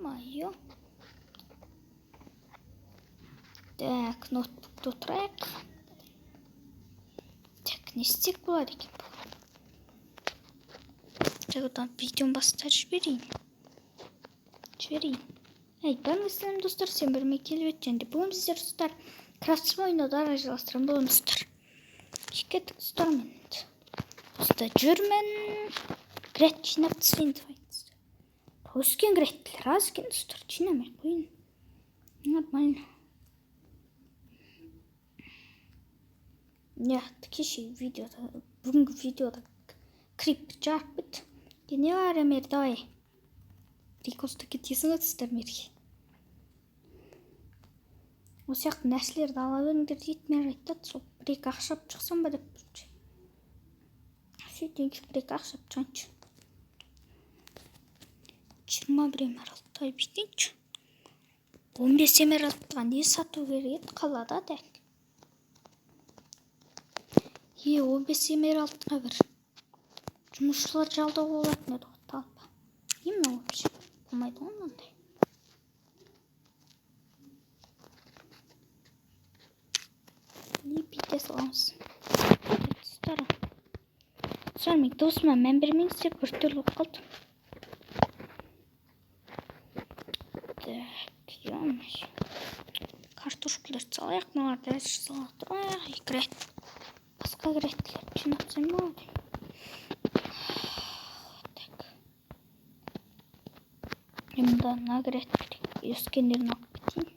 Ё-моё. Так, ноутбукты отырайық. Так, не істек болады екен бұл? Жаңадан видеоны бастап жіберейін. Айтпаңыздар достар, сен біріме келіп өткен деп. Бүгін сіздер достар крафтсыз ойнауды ары жалғастырамын. Бүгін достар. Кеттік достар, мен достар жүрмін. Грет жинап тастайын деп айтты. Өскен греттілер аз екен достар, жинамай қойын. Нормально. Кеше видеода, бүгінгі видеода крип жарып бітті. Не бар емер, давай. Рекосты кетесің өтістер мерге. Осы яқты нәрселерді ала өріңдер дейді, мен айтады, сол бір-екі ақшап шықсам ба деп бірінші. Сөйтіңші бір-екі ақшап жаншы. 21 эмералдтай бітейінші. 15 эмералдтыға не сату керек еді қалада дәк. 15 эмералдтыға бір жұмысшылар жалдау болатын еді ғой, талпа. Именно вообще болмайды ғой мынандай. Лепите саламыз. Достар, мен досыма мән бермеңіз деп бір түрлі қалды. Так, ё-моё. Картошкаларды салайық, мыналарды әзір салайық. Грет. Басқа греттілерді жинатсам болады. Так. Мұнда мына греттілер өскендерін алып кетейін.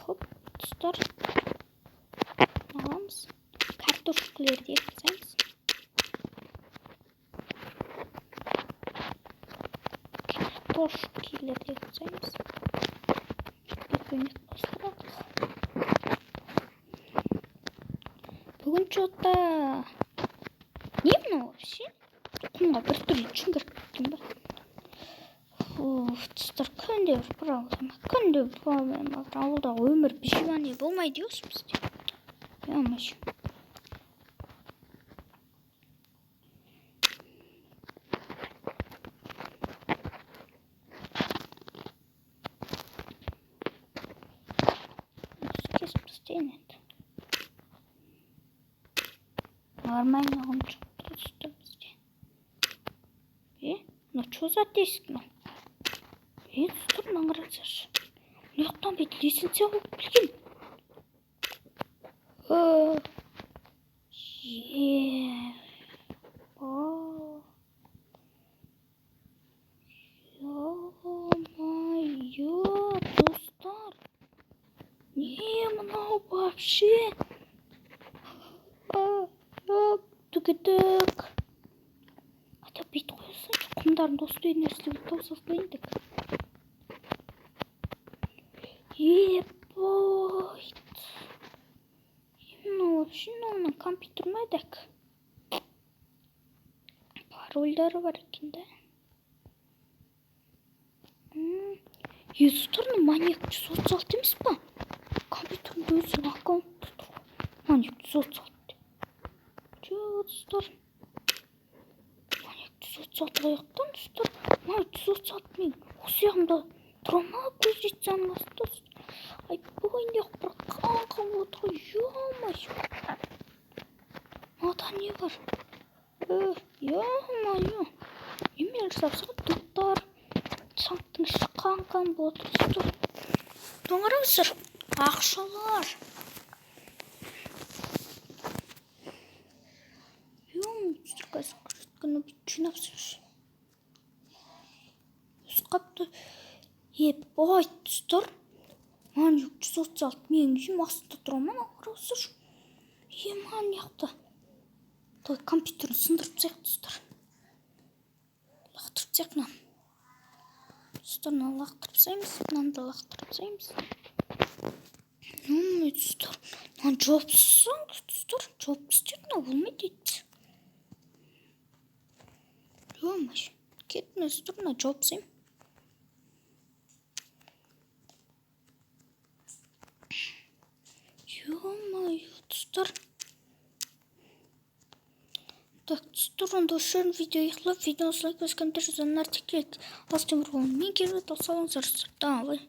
Хоп, достар. Аламыз. Картошкаларды екіземіз. Картошкаларды екіземіз. Бекөнек бастырақ. Бүгін что-то... Не мынау вообще? Құмға бір түрлі жүгіріп кеттім ба? Достар, күнде бір ауылдағы өмір бейживание болмайды дейсіз бізде. Ё-моё. Кесіп тастайын енді. Нормально ғым жоқты достар бізде. Ну что за диск, ну? Достар, маңыратсашы. Мұяқтан бет лесенция қылып білген. Ё-моё, достар. Не мынау вообще? Түгідік. Ата бет қойсыншы, құмдарын досты үйін нәрселер таусыз қойындық. Ебойт. Именно вообще мына компьютер ма дәк? Парольдары бар екен да. Достар, маньяк 136 емес па? Компьютердің өзінің аккаунты тұр. Маньяк 136. Достар. Маньяк 136 аяқтан достар. Маньяк 136 мен осы яғымда тұрама көз жетсем басты. Ай, бүгін еқ бір қаңқы болды. Ё-моё. Мада не бар? Ё-моё. Емел жасапсың достар. Шанттың шыққан болды достар. Доңырыңыздар. Ақшалар. Күні жинапсыз. Қапты. Ебай, достар. Маньяк 136 мен үйім астында тұрамын, ақырасыз. Маньяқты. Той компьютерін сындырып тастайық, достар. Лақтырып тастайық мынаны. Достар, мынаны лақтырып тастаймыз, мынаны да лақтырып тастаймыз. Достар, мынаны жауапсызсың, достар. Жауапсыз тек мынау болмайды дейді. Ё-моё, кеттіңіз, достар, мына жауапсызым. достар. Так, достар, онда ошол видео ыйыклап, видеону лайк баскандар, жанар текет. Астым мен келбейт, алсаңыздар. Давай.